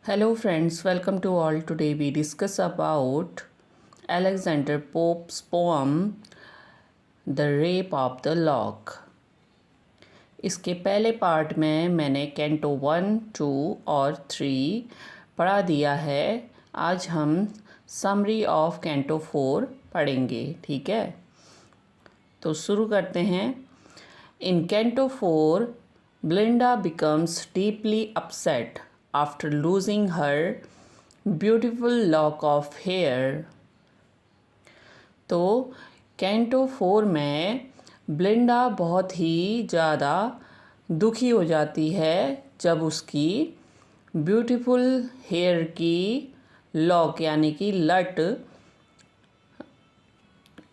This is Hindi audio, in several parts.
Hello friends, welcome to all. Today we discuss about Alexander Pope's poem The Rape of the Lock. इसके पहले पार्ट में मैंने कैंटो 1, 2 और 3 पढ़ा दिया है। आज हम समरी ऑफ कैंटो 4 पढ़ेंगे, ठीक है? तो शुरू करते हैं। इन canto 4, Belinda becomes deeply upset after losing her beautiful lock of hair. तो कैंटो 4 में ब्लिंडा बहुत ही ज़्यादा दुखी हो जाती है जब उसकी ब्यूटीफुल हेयर की लॉक यानी कि लट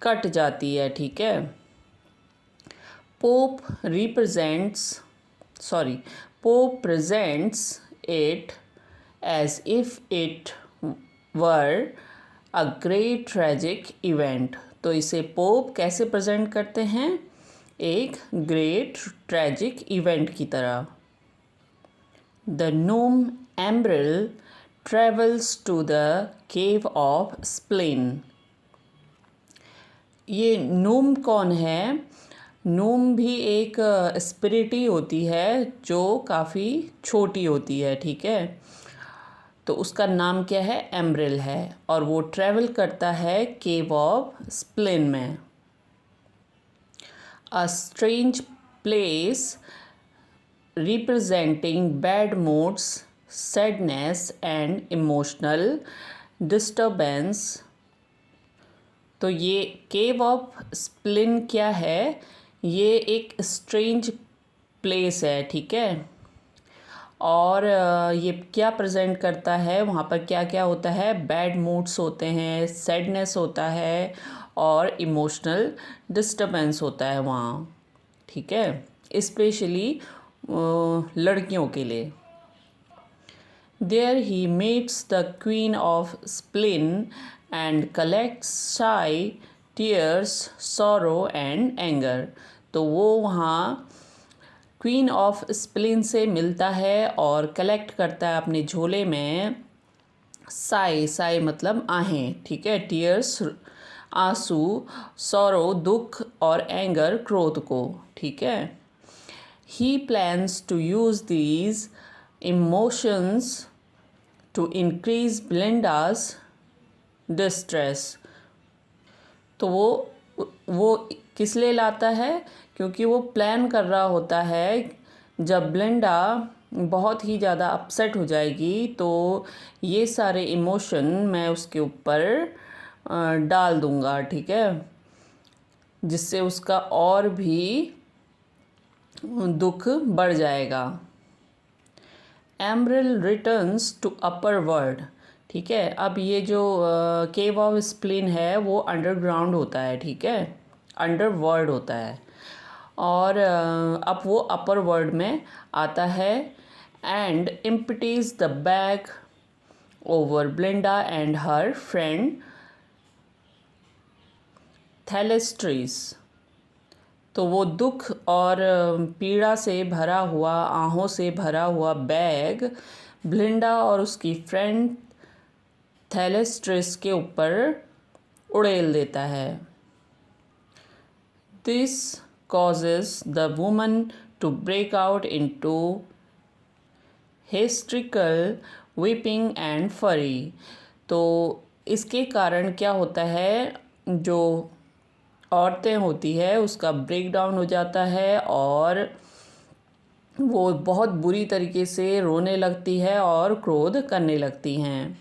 कट जाती है, ठीक है? Pope presents it as if it were a great tragic event. तो इसे पोप कैसे प्रेजेंट करते हैं? एक ग्रेट ट्रेजिक इवेंट की तरह। The gnome Ambril travels to the cave of Splin. ये नोम कौन है? नोम भी एक स्पिरिट ही होती है जो काफ़ी छोटी होती है, ठीक है? तो उसका नाम क्या है? एम्ब्रिल है, और वो ट्रैवल करता है केव ऑफ स्प्लिन में। A strange place representing bad moods, sadness and emotional disturbance. तो ये केव ऑफ स्प्लिन क्या है? ये एक स्ट्रेंज प्लेस है, ठीक है? और ये क्या प्रेजेंट करता है? वहाँ पर क्या क्या होता है? बैड मूड्स होते हैं, सैडनेस होता है और इमोशनल डिस्टर्बेंस होता है वहाँ, ठीक है? स्पेशली लड़कियों के लिए। There he meets the Queen of Splin and collects sigh, tears, sorrow and anger. तो वो वहाँ क्वीन ऑफ स्प्लिन से मिलता है और कलेक्ट करता है अपने झोले में साई मतलब आहें, ठीक है? टीयर्स आंसू, सॉरो दुख और एंगर क्रोध को, ठीक है? He plans to use these emotions to increase Belinda's distress. तो वो किस लिए लाता है? क्योंकि वो प्लान कर रहा होता है जब ब्लिंडा बहुत ही ज़्यादा अपसेट हो जाएगी तो ये सारे इमोशन मैं उसके ऊपर डाल दूँगा, ठीक है? जिससे उसका और भी दुख बढ़ जाएगा। एम्ब्रिल रिटर्न्स टू अपर वर्ल्ड, ठीक है? अब ये जो केव ऑफ स्प्लिन है वो अंडरग्राउंड होता है, ठीक है? अंडर वर्ल्ड होता है, और अब वो अपर वर्ल्ड में आता है and empties the bag over Belinda and her friend Thalestris. तो वो दुख और पीड़ा से भरा हुआ, आहों से भरा हुआ बैग ब्लिंडा और उसकी फ्रेंड थैलेस्ट्रिस के ऊपर उड़ेल देता है। This causes the woman to break out into hysterical weeping and fury. तो इसके कारण क्या होता है? जो औरतें होती है उसका ब्रेक डाउन हो जाता है और वो बहुत बुरी तरीके से रोने लगती है और क्रोध करने लगती हैं।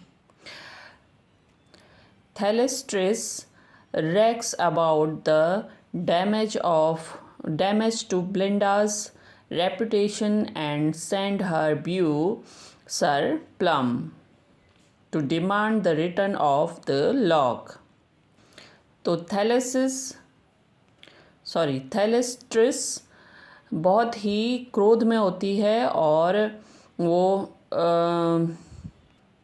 थैलेस्ट्रिस wrecks about the damage to Blinda's reputation and send her beau Sir Plum to demand the return of the lock. तो थैलेस्ट्रिस बहुत ही क्रोध में होती है और वो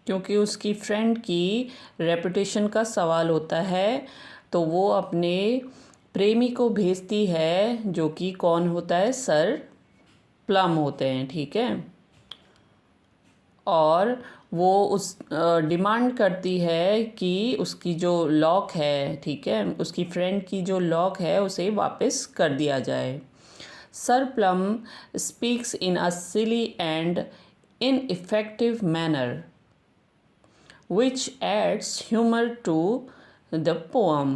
क्योंकि उसकी फ्रेंड की रेपुटेशन का सवाल होता है तो वो अपने प्रेमी को भेजती है, जो कि कौन होता है? सर प्लम होते हैं, ठीक है? और वो उस डिमांड करती है कि उसकी जो लॉक है, ठीक है, उसकी फ्रेंड की जो लॉक है उसे वापस कर दिया जाए। Sir plum speaks in a silly and ineffective manner which adds humor to the poem।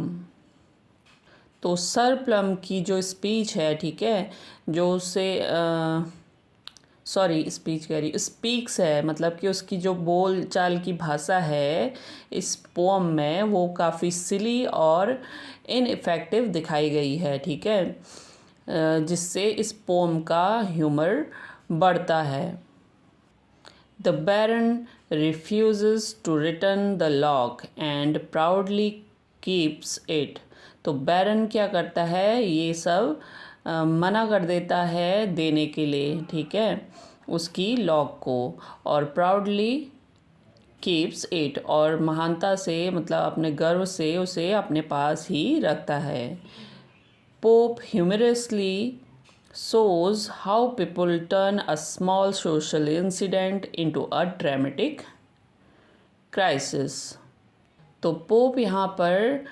तो सर प्लम की जो स्पीच है, ठीक है, जो उसे सॉरी स्पीच कह रही स्पीक्स है, मतलब कि उसकी जो बोल चाल की भाषा है इस पोम में वो काफ़ी सिली और इनइफेक्टिव दिखाई गई है, ठीक है, जिससे इस पोम का ह्यूमर बढ़ता है। The Baron refuses to return the lock and proudly keeps it। तो बैरन क्या करता है, ये सब मना कर देता है देने के लिए, ठीक है, उसकी लॉक को, और प्राउडली कीप्स इट, और महानता से मतलब अपने गर्व से उसे अपने पास ही रखता है। Pope humorously shows how people turn a small social incident into a dramatic crisis। तो पोप यहाँ पर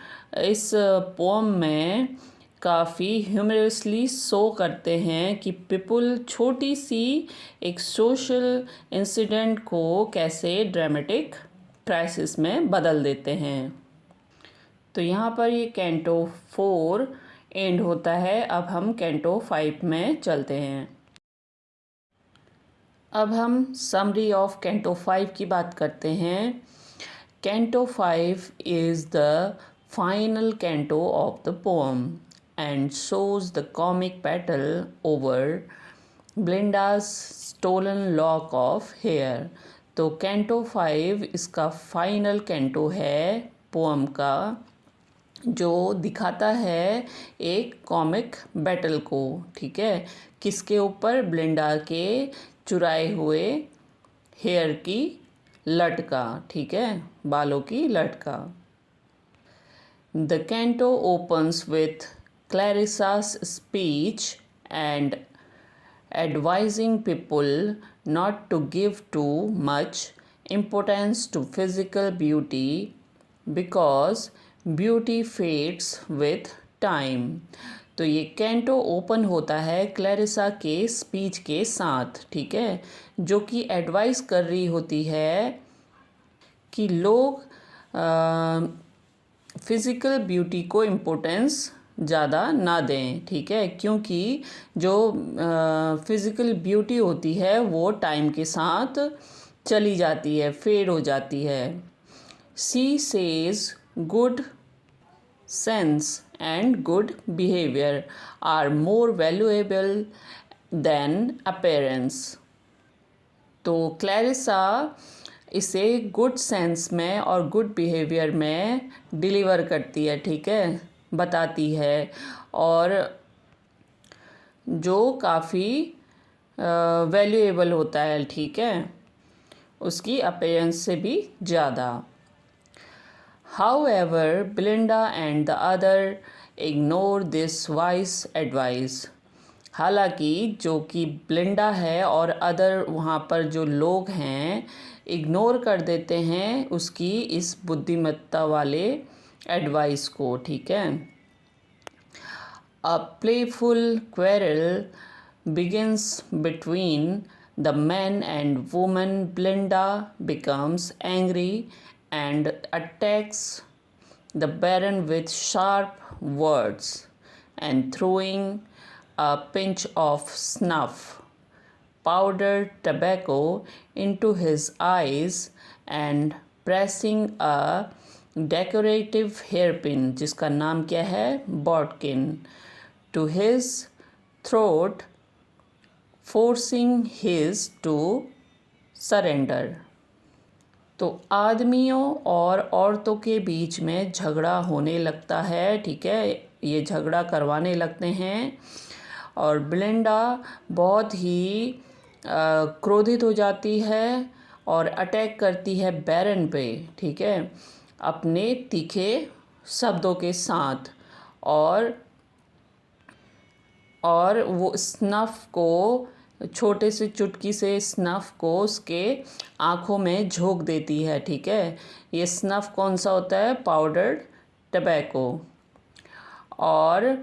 इस पोम में काफ़ी ह्यूमरसली शो करते हैं कि पीपल छोटी सी एक सोशल इंसिडेंट को कैसे ड्रामेटिक क्राइसिस में बदल देते हैं। तो यहाँ पर ये कैंटो 4 एंड होता है। अब हम कैंटो 5 में चलते हैं। अब हम समरी ऑफ कैंटो 5 की बात करते हैं। Canto 5 is the final canto of the poem and shows the comic battle over Belinda's stolen lock of hair. तो कैंटो 5 इसका फाइनल कैंटो है पोम का, जो दिखाता है एक कॉमिक बैटल को, ठीक है, किसके ऊपर, ब्लिंडा के चुराए हुए हेयर की लट का, ठीक है, बालों की लट का। The canto opens with Clarissa's speech and advising people not to give too much importance to physical beauty because beauty fades with time। तो ये कैंटो ओपन होता है क्लैरिसा के स्पीच के साथ, ठीक है, जो कि एडवाइस कर रही होती है कि लोग फिज़िकल ब्यूटी को इम्पोर्टेंस ज़्यादा ना दें, ठीक है, क्योंकि जो फिज़िकल ब्यूटी होती है वो टाइम के साथ चली जाती है, फेड हो जाती है। She says good sense and good behaviour are more valuable than appearance. तो क्लैरिसा इसे गुड सेंस में और गुड बिहेवियर में डिलीवर करती है, ठीक है, बताती है, और जो काफ़ी वैल्यूएबल होता है, ठीक है, उसकी अपीयरेंस से भी ज़्यादा। However ब्लिंडा and the other ignore this wise advice. हालांकि जो कि ब्लिंडा है और अदर वहाँ पर जो लोग हैं इग्नोर कर देते हैं उसकी इस बुद्धिमत्ता वाले एडवाइस को, ठीक है। A playful quarrel begins between the man and woman. Belinda becomes angry and attacks the baron with sharp words and throwing a pinch of snuff powdered tobacco into his eyes and pressing a decorative hairpin, जिसका नाम क्या है, bodkin, to his throat, forcing his to surrender। तो आदमियों और औरतों के बीच में झगड़ा होने लगता है, ठीक है, ये झगड़ा करवाने लगते हैं, और ब्लिंडा बहुत ही क्रोधित हो जाती है और अटैक करती है बैरन पे, ठीक है, अपने तीखे शब्दों के साथ, और वो स्नफ को छोटे से चुटकी से स्नफ़ को उसके आँखों में झोंक देती है, ठीक है। ये स्नफ़ कौन सा होता है? Powdered tobacco. और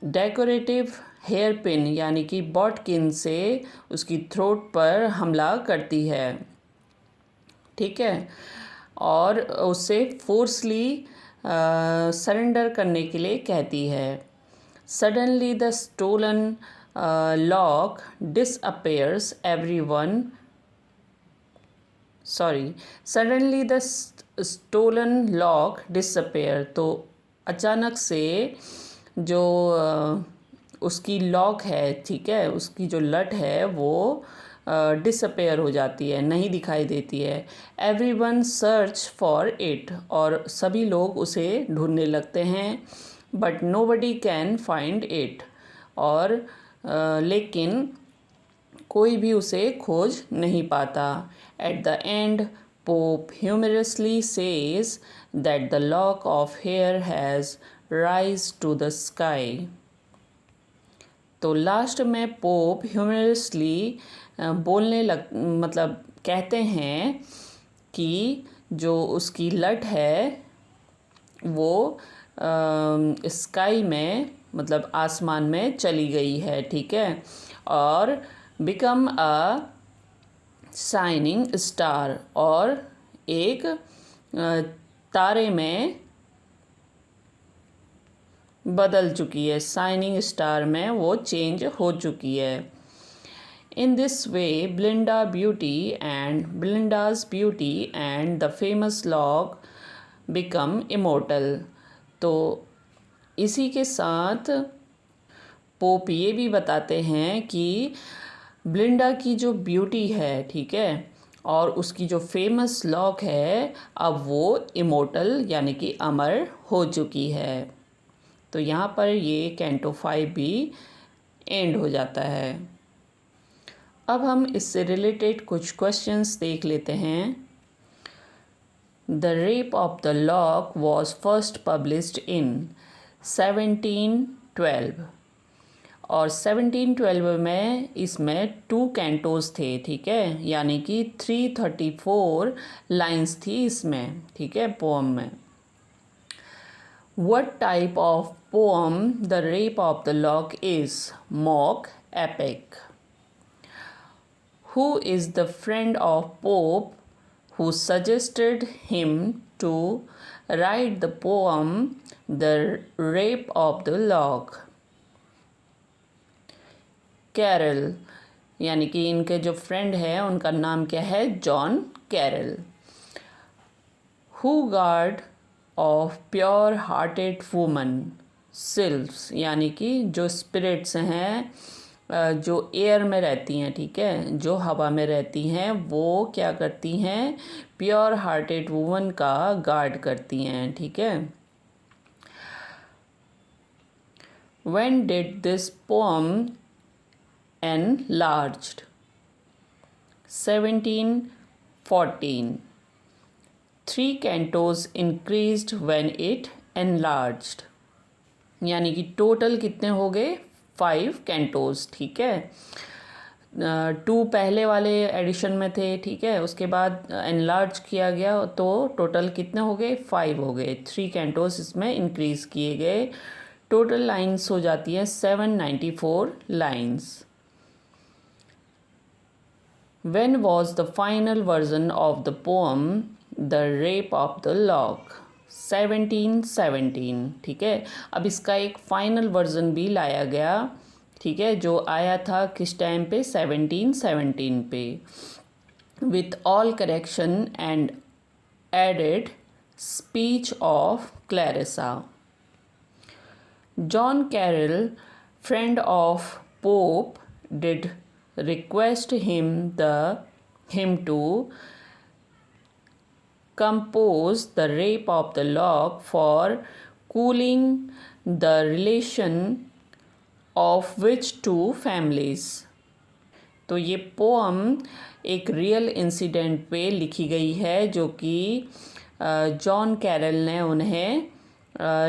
डेकोरेटिव हेयर पिन यानी कि बॉटकिन से उसकी थ्रोट पर हमला करती है, ठीक है। और उसे फोर्सली सरेंडर करने के लिए कहती है। Suddenly the stolen lock disappears everyone sorry suddenly the stolen lock disappear. तो अचानक से जो उसकी लॉक है, ठीक है, उसकी जो लट है वो डिसअपेयर हो जाती है, नहीं दिखाई देती है। एवरीवन सर्च फॉर इट, और सभी लोग उसे ढूंढने लगते हैं। But nobody can find it, और लेकिन कोई भी उसे खोज नहीं पाता। At the end Pope humorously says that the lock of hair has rise to the sky. तो लास्ट में पोप ह्यूमरसली मतलब कहते हैं कि जो उसकी लट है वो स्काई में, मतलब आसमान में चली गई है, ठीक है। और बिकम अ शाइनिंग स्टार, और एक तारे में बदल चुकी है, शाइनिंग स्टार में वो चेंज हो चुकी है। In this way Belinda's beauty and the famous log become immortal। तो इसी के साथ पोप ये भी बताते हैं कि ब्लिंडा की जो ब्यूटी है, ठीक है, और उसकी जो फेमस लॉक है, अब वो इमोर्टल यानी कि अमर हो चुकी है। तो यहाँ पर ये कैंटो 5 भी एंड हो जाता है। अब हम इससे रिलेटेड कुछ क्वेश्चंस देख लेते हैं। The Rape of the lock was first published in 1712, और 1712 में इसमें 2 कैंटोज थे, ठीक है, यानी कि 334 लाइंस थी इसमें, ठीक है, पोम में। What type of poem The Rape of the Lock is? Mock epic. Who is the friend of Pope who suggested him to write the poem The Rape of the Lock? Caryll, यानी कि इनके जो फ्रेंड है उनका नाम क्या है? John Caryll. Who guard of pure hearted woman? Sylphs, यानी कि जो स्पिरिट्स हैं, जो एयर में रहती हैं, ठीक है, जो हवा में रहती हैं, वो क्या करती हैं? प्योर हार्टेड वुमन का गार्ड करती हैं, ठीक है। When did this pome enlarged? 1714. 3 cantos increased when it enlarged, यानी कि टोटल कितने हो गए? 5 कैंटोज, ठीक है। 2 पहले वाले एडिशन में थे, ठीक है, उसके बाद एनलार्ज किया गया तो टोटल कितने हो गए? 5 हो गए। 3 कैंटोज इसमें इंक्रीज किए गए। टोटल लाइंस हो जाती है 794 lines. When was the final version of the poem The Rape of the Lock? 1717, ठीक है। अब इसका एक फाइनल वर्जन भी लाया गया, ठीक है, जो आया था किस टाइम पे? 1717 पे, with all correction and added speech of Clarissa. John Carroll, friend of Pope, did request him to compose The Rape of the Lock for cooling the relation of which 2 families? तो ये पोअम एक रियल इंसिडेंट पे लिखी गई है, जो कि जॉन कैरल ने उन्हें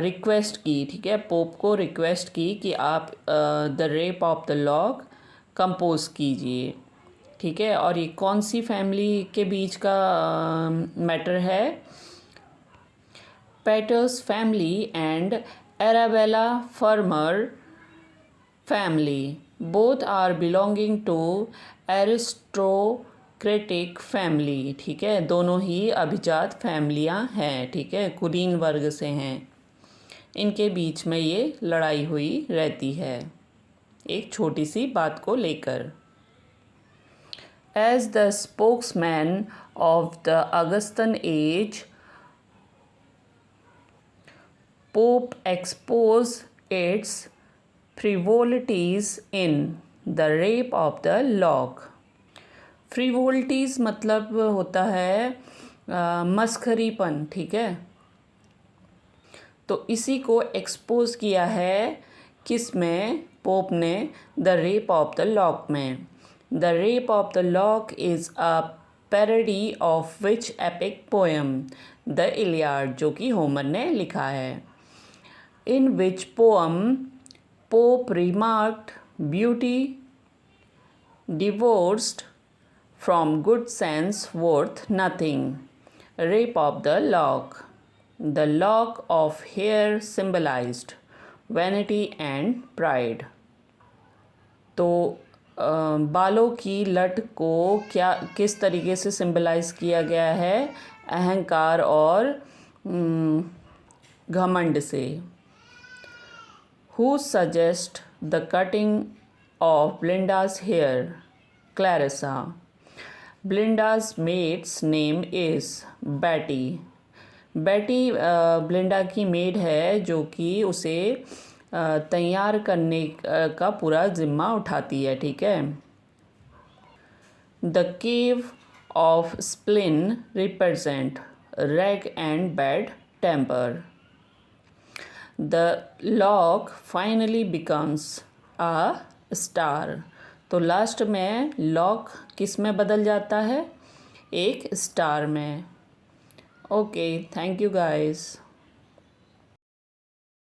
रिक्वेस्ट की, ठीक है, पोप को रिक्वेस्ट की कि आप the Rape of the lock compose कीजिए। ठीक है, और ये कौन सी फैमिली के बीच का मैटर है? Petres family and Arabella Fermor family. Both are belonging to aristocratic family. ठीक है, दोनों ही अभिजात फैमिलियाँ हैं। ठीक है, कुलीन वर्ग से हैं। इनके बीच में ये लड़ाई हुई रहती है एक छोटी सी बात को लेकर। As the spokesman of the Augustan age, Pope exposed its frivolities in the rape of the lock. फ्रिवोलिटीज़ मतलब होता है मस्खरीपन। ठीक है, तो इसी को एक्सपोज किया है किस में? पोप ने the Rape of the Lock में। The Rape of the Lock is a parody of which epic poem? The Iliad, जो कि होमर ने लिखा है। In which poem Pope remarked, beauty divorced from good sense worth nothing. Rape of the lock. The lock of hair symbolized vanity and pride. तो बालों की लट को किस तरीके से सिंबलाइज किया गया है? अहंकार और घमंड से। Who suggests the cutting of Blinda's hair? Clarissa. Blinda's maid's name is Betty. Betty ब्लिंडा की मेड है जो कि उसे तैयार करने का पूरा जिम्मा उठाती है। ठीक है। The cave of Splin represent rag and bad temper. The lock finally becomes a star. तो लास्ट में लॉक किस में बदल जाता है? एक स्टार में। Okay, thank you guys.